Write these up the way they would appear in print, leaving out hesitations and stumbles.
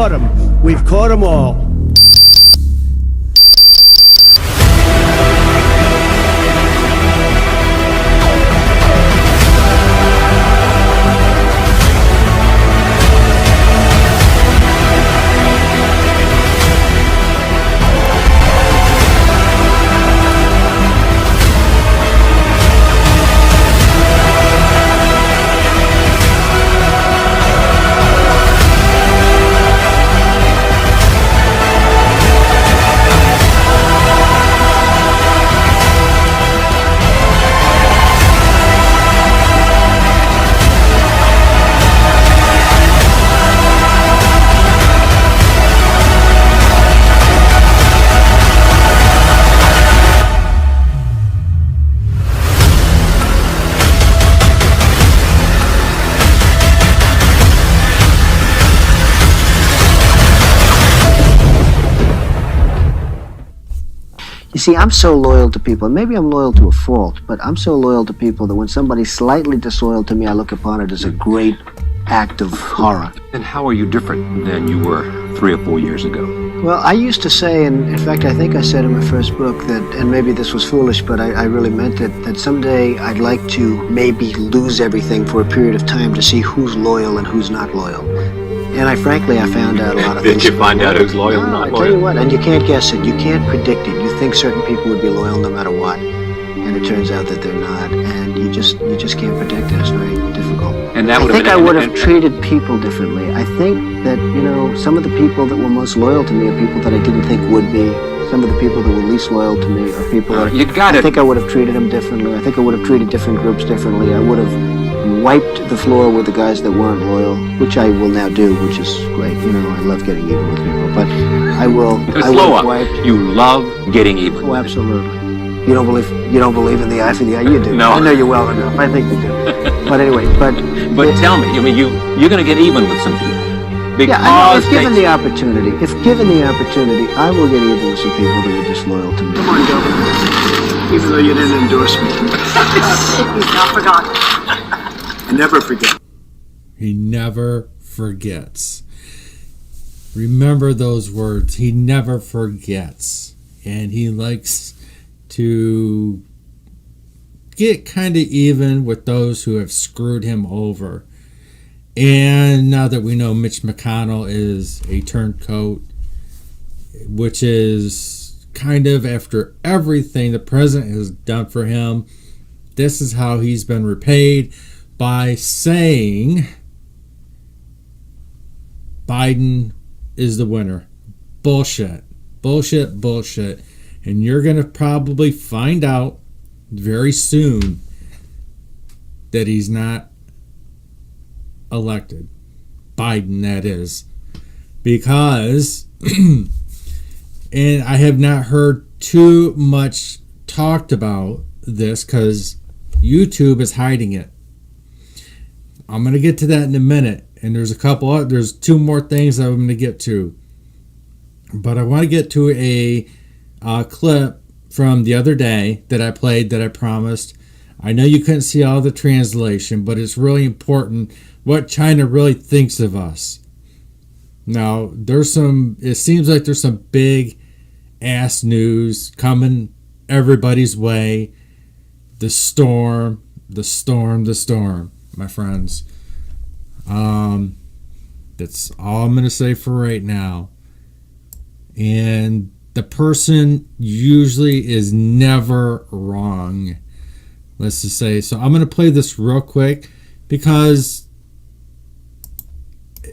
caught them. We've caught them all. You see, I'm so loyal to people. Maybe I'm loyal to a fault, but I'm so loyal to people that when somebody's slightly disloyal to me, I look upon it as a great act of horror. And how are you different than you were 3 or 4 years ago? Well, I used to say, and in fact, I think I said in my first book that, and maybe this was foolish, but I really meant it, that someday I'd like to maybe lose everything for a period of time to see who's loyal and who's not loyal. And I found out a lot of things. Did you find out who's loyal and not loyal? I tell you what, and you can't guess it. You can't predict it. You think certain people would be loyal no matter what, and it turns out that they're not. And you just can't predict it. It's very difficult. And that I think I would have treated people differently. I think that, some of the people that were most loyal to me are people that I didn't think would be. Some of the people that were least loyal to me are people that I think I would have treated them differently. I think I would have treated different groups differently. I would have wiped the floor with the guys that weren't loyal, which I will now do, which is great. I love getting even with people, but I will. Slow up. You love getting even. Oh, absolutely. You don't believe in the eye for the eye. You do. No. I know you well enough. I think you do. But anyway, but tell me. You're going to get even with some people. Yeah, I know. If given the opportunity, I will get even with some people that are disloyal to me. Come on, Governor. Even though you didn't endorse me. He's not forgotten. I never forget. He never forgets. Remember those words. He never forgets. And he likes to get kind of even with those who have screwed him over. And now that we know Mitch McConnell is a turncoat, which is kind of after everything the president has done for him, this is how he's been repaid, by saying Biden is the winner. Bullshit. And you're going to probably find out very soon that he's not elected. Biden, that is. Because, and I have not heard too much talked about this because YouTube is hiding it. I'm going to get to that in a minute. And there's 2 more things that I'm going to get to. But I want to get to a clip from the other day that I played that I promised. I know you couldn't see all the translation, but it's really important what China really thinks of us. Now, it seems like there's some big ass news coming everybody's way. The storm, my friends. That's all I'm going to say for right now. And the person usually is never wrong. Let's just say. So I'm going to play this real quick because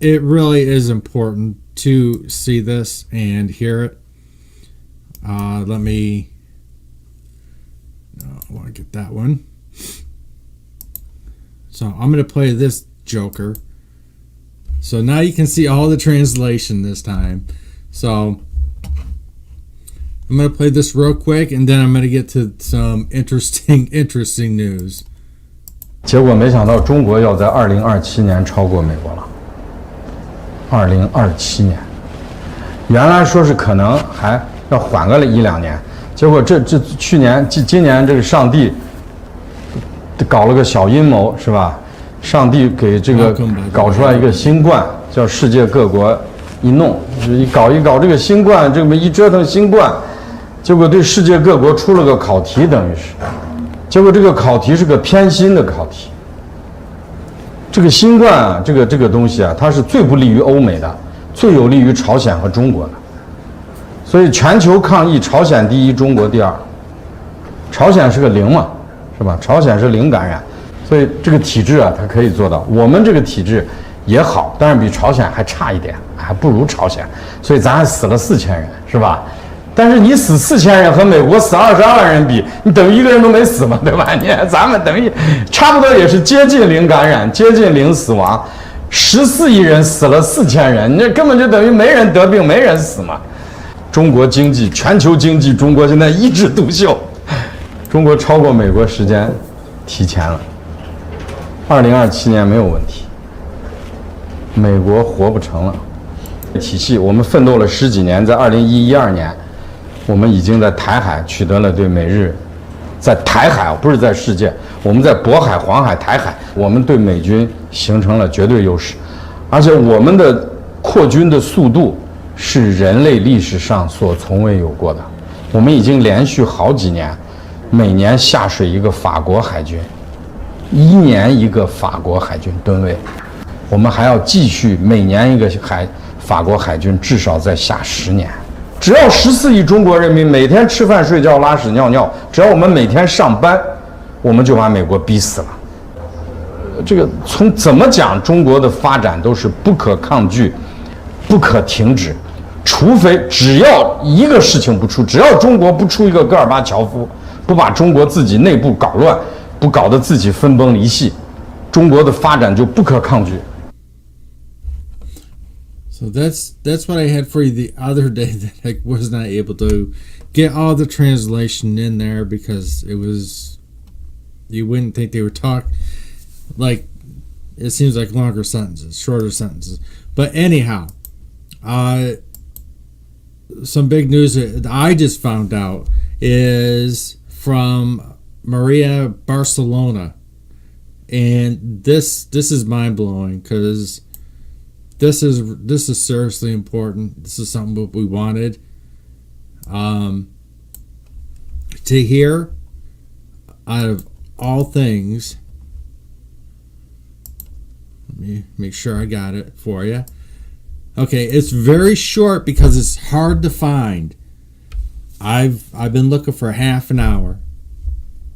it really is important to see this and hear it. I want to get that one. So I'm going to play this joker. So now you can see all the translation this time. So I'm going to play this real quick, and then I'm going to get to some interesting news. 结果没想到中国要在2027年超过美国了。2027年，原来说是可能还要缓个1-2年，结果今年这个上帝搞了个小阴谋，是吧？上帝给这个搞出来一个新冠，叫世界各国一弄，一搞这个新冠，这么一折腾新冠，结果对世界各国出了个考题，等于是，结果这个考题是个偏心的考题。这个新冠啊，这个东西啊，它是最不利于欧美的，最有利于朝鲜和中国的。所以全球抗疫，朝鲜第一，中国第二。朝鲜是个零嘛，是吧？朝鲜是零感染，所以这个体制啊，它可以做到。我们这个体制也好，但是比朝鲜还差一点，还不如朝鲜。所以咱还死了4000人，是吧？但是你死4000人和美国死22万人比，你等于一个人都没死嘛，对吧？咱们等于差不多也是接近零感染，接近零死亡，14亿人死了4000人，那根本就等于没人得病，没人死嘛。中国经济，全球经济，中国现在一枝独秀，中国超过美国时间提前了。2027年没有问题，美国活不成了。体系我们奋斗了10几年，在2011、12年，我们已经在台海取得了对美日，在台海不是在世界，我们在渤海、黄海、台海，我们对美军形成了绝对优势，而且我们的扩军的速度是人类历史上所从未有过的。我们已经连续好几年，每年下水一个法国海军，1年一个法国海军吨位，我们还要继续每年一个法国海军，至少再下10年。只要14亿中国人民每天吃饭、睡觉、拉屎、尿尿，只要我们每天上班，我们就把美国逼死了。这个从怎么讲，中国的发展都是不可抗拒、不可停止，除非只要一个事情不出，只要中国不出一个戈尔巴乔夫，不把中国自己内部搞乱，不搞得自己分崩离析，中国的发展就不可抗拒。So that's what I had for you the other day that I was not able to get all the translation in there because it was, you wouldn't think they would talk like, it seems like longer sentences, shorter sentences. But anyhow, some big news that I just found out is from Maria Barcelona, and this is mind blowing because this is seriously important. This is something that we wanted to hear. Out of all things, let me make sure I got it for you. Okay, it's very short because it's hard to find. I've been looking for half an hour,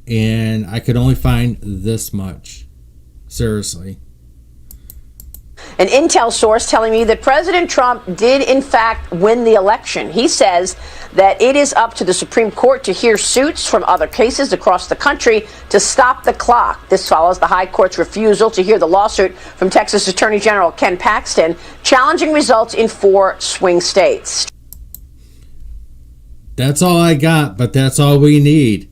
and I could only find this much. Seriously. An intel source telling me that President Trump did, in fact, win the election. He says that it is up to the Supreme Court to hear suits from other cases across the country to stop the clock. This follows the High Court's refusal to hear the lawsuit from Texas Attorney General Ken Paxton challenging results in 4 swing states. That's all I got, but that's all we need.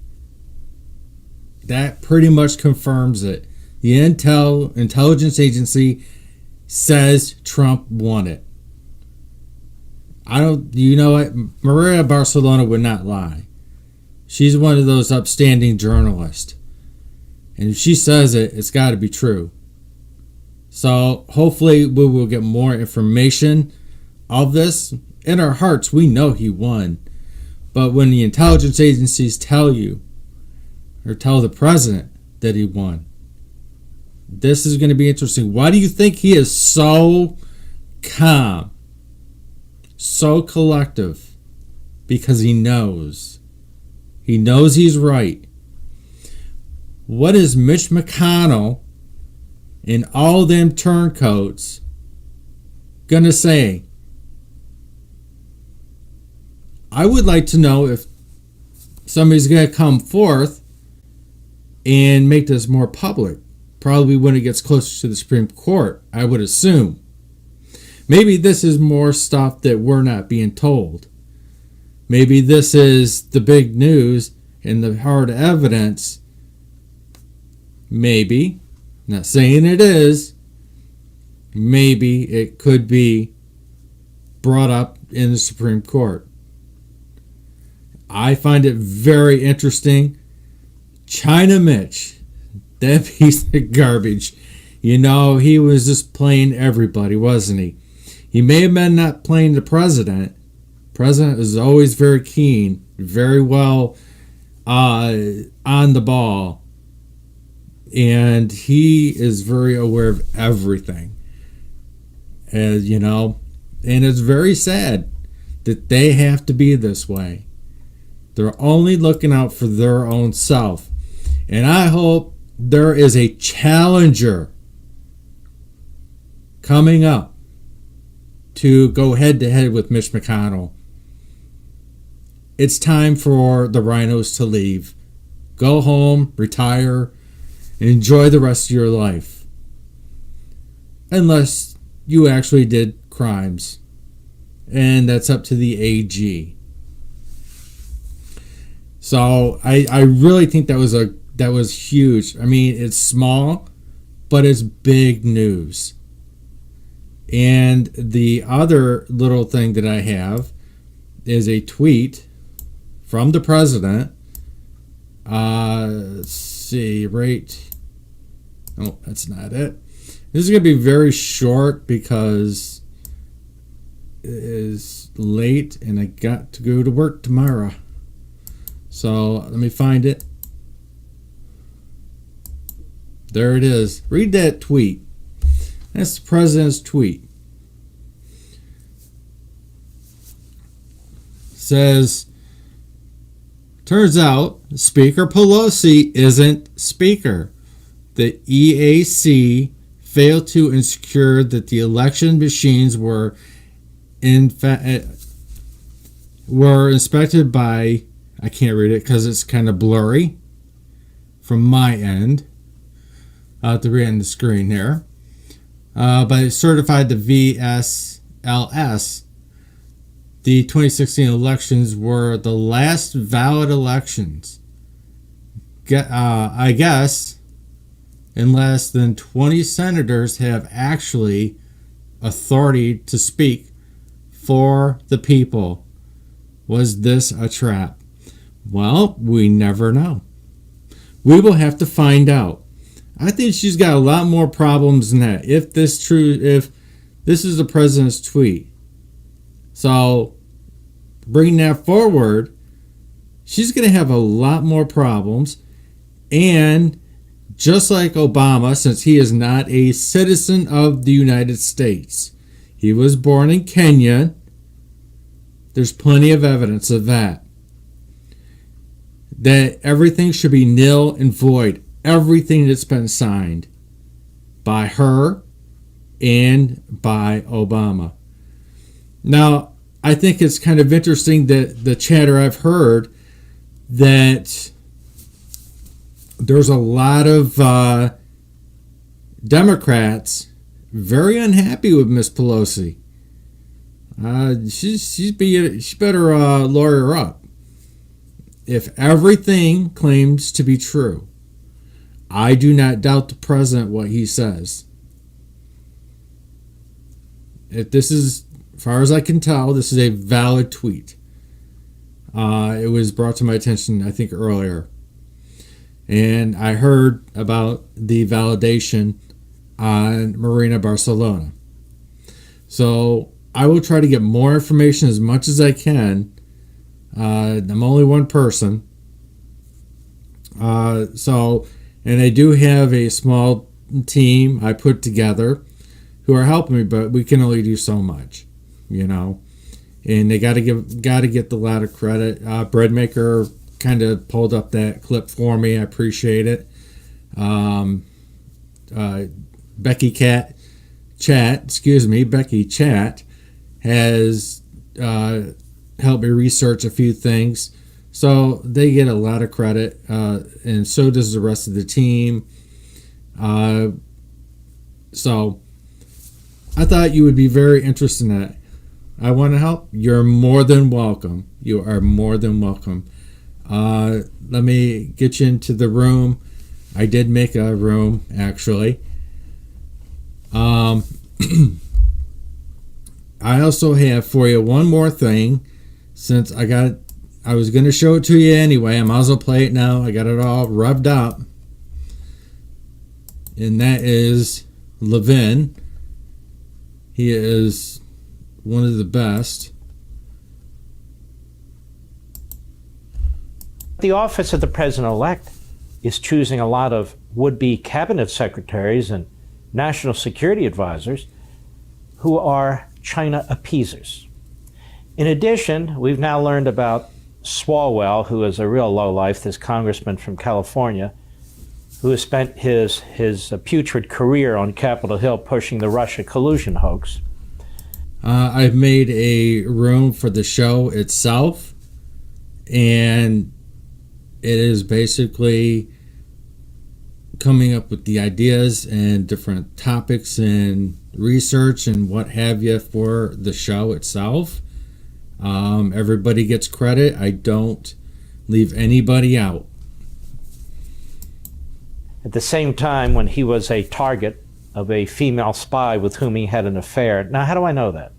That pretty much confirms it. The intelligence agency says Trump won it. You know what? Maria Barcelona would not lie. She's one of those upstanding journalists. And if she says it, it's got to be true. So hopefully we will get more information of this. In our hearts, we know he won. But when the intelligence agencies tell you, or tell the president that he won, this is going to be interesting. Why do you think he is so calm, so collective? Because he knows. He knows he's right. What is Mitch McConnell and all them turncoats going to say? I would like to know if somebody's going to come forth and make this more public. Probably when it gets closer to the Supreme Court, I would assume. Maybe this is more stuff that we're not being told. Maybe this is the big news and the hard evidence. Maybe. Not saying it is. Maybe it could be brought up in the Supreme Court. I find it very interesting. China Mitch. That piece of garbage. You know, he was just playing everybody, wasn't he? He may have been not playing the president. President is always very keen, very well on the ball, and he is very aware of everything. As you know, and it's very sad that they have to be this way. They're only looking out for their own self. And I hope there is a challenger coming up to go head to head with Mitch McConnell. It's time for the rhinos to leave. Go home, retire, enjoy the rest of your life. Unless you actually did crimes. And that's up to the AG. So I really think that was huge. I mean, it's small, but it's big news. And the other little thing that I have is a tweet from the president. Let's see, right? Oh, that's not it. This is going to be very short because it is late and I got to go to work tomorrow. So let me find it. There it is. Read that tweet. That's the president's tweet. It says, turns out Speaker Pelosi isn't Speaker. The EAC failed to ensure that the election machines were inspected by, I can't read it because it's kind of blurry from my end. I'll have to read it on the screen here. But it certified the VSLS. The 2016 elections were the last valid elections. I guess, and less than 20 senators have actually authority to speak for the people. Was this a trap? Well, we never know. We will have to find out. I think she's got a lot more problems than that. If this is the president's tweet. So, bringing that forward, she's going to have a lot more problems. And just like Obama, since he is not a citizen of the United States, he was born in Kenya. There's plenty of evidence of that. That everything should be nil and void. Everything that's been signed by her and by Obama. Now, I think it's kind of interesting that the chatter I've heard that there's a lot of Democrats very unhappy with Miss Pelosi. She better lawyer up. If everything claims to be true, I do not doubt the president what he says. If this is, as far as I can tell, this is a valid tweet. It was brought to my attention, I think, earlier. And I heard about the validation on Marina Barcelona. So I will try to get more information as much as I can. I'm only one person. And I do have a small team I put together who are helping me, but we can only do so much, you know. And they got to get the lot of credit. Breadmaker kind of pulled up that clip for me. I appreciate it. Becky Chat has helped me research a few things. So they get a lot of credit, and so does the rest of the team. So I thought you would be very interested in that. I want to help. You're more than welcome. You are more than welcome. Let me get you into the room. I did make a room, actually. I also have for you one more thing. Since I was going to show it to you anyway. I might as well play it now. I got it all revved up. And that is Levin. He is one of the best. The office of the president-elect is choosing a lot of would-be cabinet secretaries and national security advisors who are China appeasers. In addition, we've now learned about Swalwell, who is a real lowlife, this congressman from California, who has spent his putrid career on Capitol Hill pushing the Russia collusion hoax. I've made a room for the show itself, and it is basically coming up with the ideas and different topics and research and what have you for the show itself. Everybody gets credit. I don't leave anybody out. At the same time, when he was a target of a female spy with whom he had an affair. Now, how do I know that?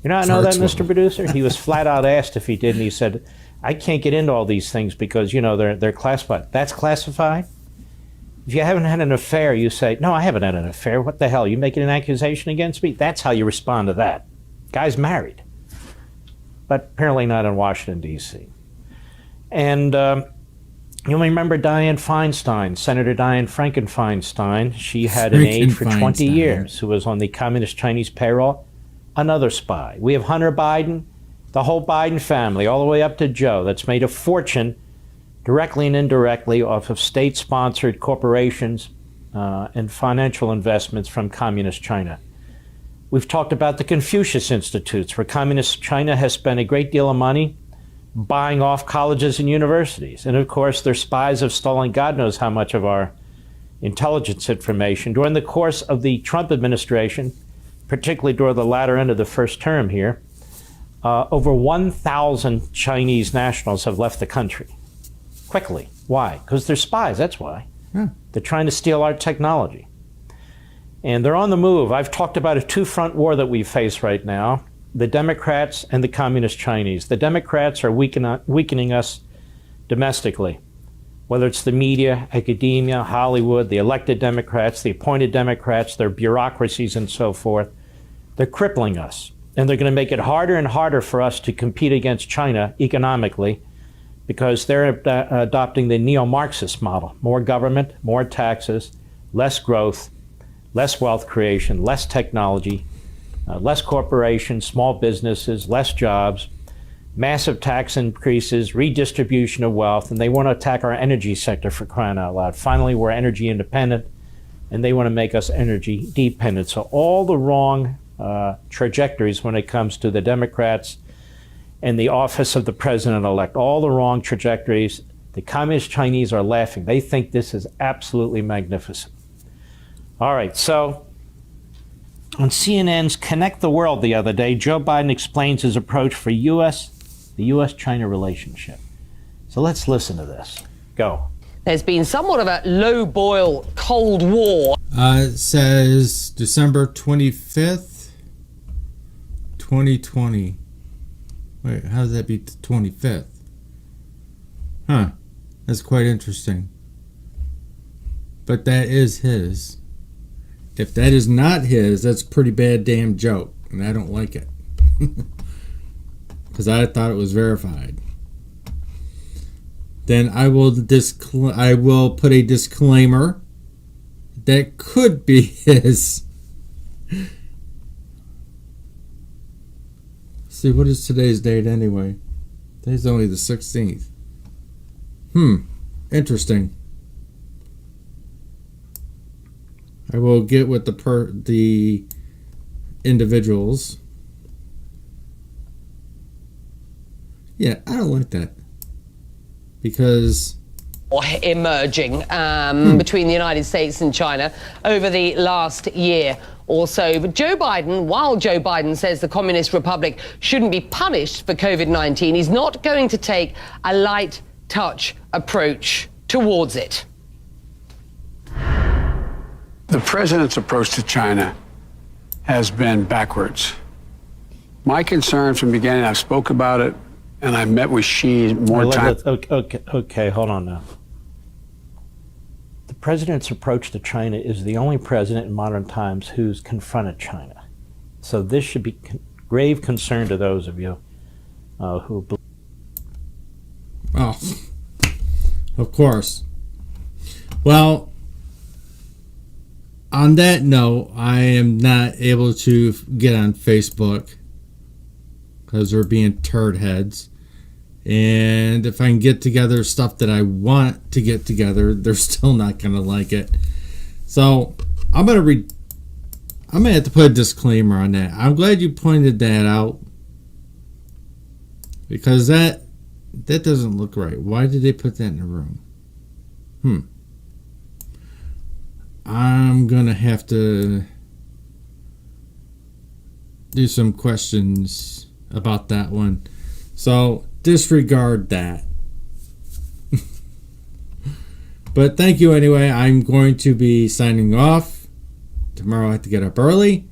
You know, I know that, Mr. Producer. He was flat out asked if he did, and he said, I can't get into all these things because, you know, they're classified. That's classified? If you haven't had an affair, you say, no, I haven't had an affair. What the hell? You making an accusation against me? That's how you respond to that. Guy's married. But apparently not in Washington, D.C. And you remember Dianne Feinstein, Senator Dianne Franken-Feinstein. She had an aide for 20 years who was on the Communist Chinese payroll. Another spy. We have Hunter Biden, the whole Biden family, all the way up to Joe, that's made a fortune directly and indirectly off of state-sponsored corporations and financial investments from Communist China. We've talked about the Confucius Institutes, where Communist China has spent a great deal of money buying off colleges and universities. And of course, their spies have stolen God knows how much of our intelligence information. During the course of the Trump administration, particularly during the latter end of the first term here, over 1,000 Chinese nationals have left the country quickly. Why? Because they're spies, that's why. Yeah. They're trying to steal our technology. And they're on the move. I've talked about a two-front war that we face right now, the Democrats and the Communist Chinese. The Democrats are weakening us domestically, whether it's the media, academia, Hollywood, the elected Democrats, the appointed Democrats, their bureaucracies and so forth. They're crippling us. And they're going to make it harder and harder for us to compete against China economically because they're adopting the neo-Marxist model. More government, more taxes, less growth, less wealth creation, less technology, less corporations, small businesses, less jobs, massive tax increases, redistribution of wealth, and they want to attack our energy sector for crying out loud. Finally, we're energy independent, and they want to make us energy dependent. So all the wrong trajectories when it comes to the Democrats and the office of the president-elect, all the wrong trajectories. The Communist Chinese are laughing. They think this is absolutely magnificent. All right, so on CNN's Connect the World the other day, Joe Biden explains his approach for the U.S.-China relationship. So let's listen to this. Go. There's been somewhat of a low-boil Cold War. It says December 25th, 2020. Wait, how does that be the 25th? Huh, that's quite interesting. But that is his. If that is not his, that's a pretty bad damn joke, and I don't like it. Because I thought it was verified. Then I will put a disclaimer that could be his. See, what is today's date anyway? Today's only the 16th. Interesting. I will get with the individuals. Yeah, I don't like that. Because emerging between the United States and China over the last year or so. But while Joe Biden says the Communist Republic shouldn't be punished for COVID-19, he's not going to take a light touch approach towards it. The president's approach to China has been backwards. My concern from the beginning, I've spoke about it, and I met with Xi more times. Okay, hold on now. The president's approach to China is the only president in modern times who's confronted China. So this should be grave concern to those of you who believe. Oh, of course. Well, on that note, I am not able to get on Facebook because we're being turd heads. And if I can get together stuff that I want to get together, they're still not going to like it. So I'm gonna have to put a disclaimer on that. I'm glad you pointed that out because that doesn't look right. Why did they put that in the room? I'm gonna have to do some questions about that one. So disregard that. But thank you anyway. I'm going to be signing off. Tomorrow I have to get up early.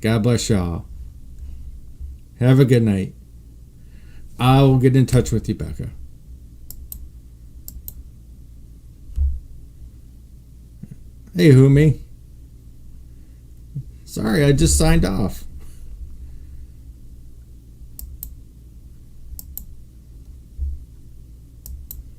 God bless y'all. Have a good night. I will get in touch with you, Becca. Hey, Humi. Sorry, I just signed off.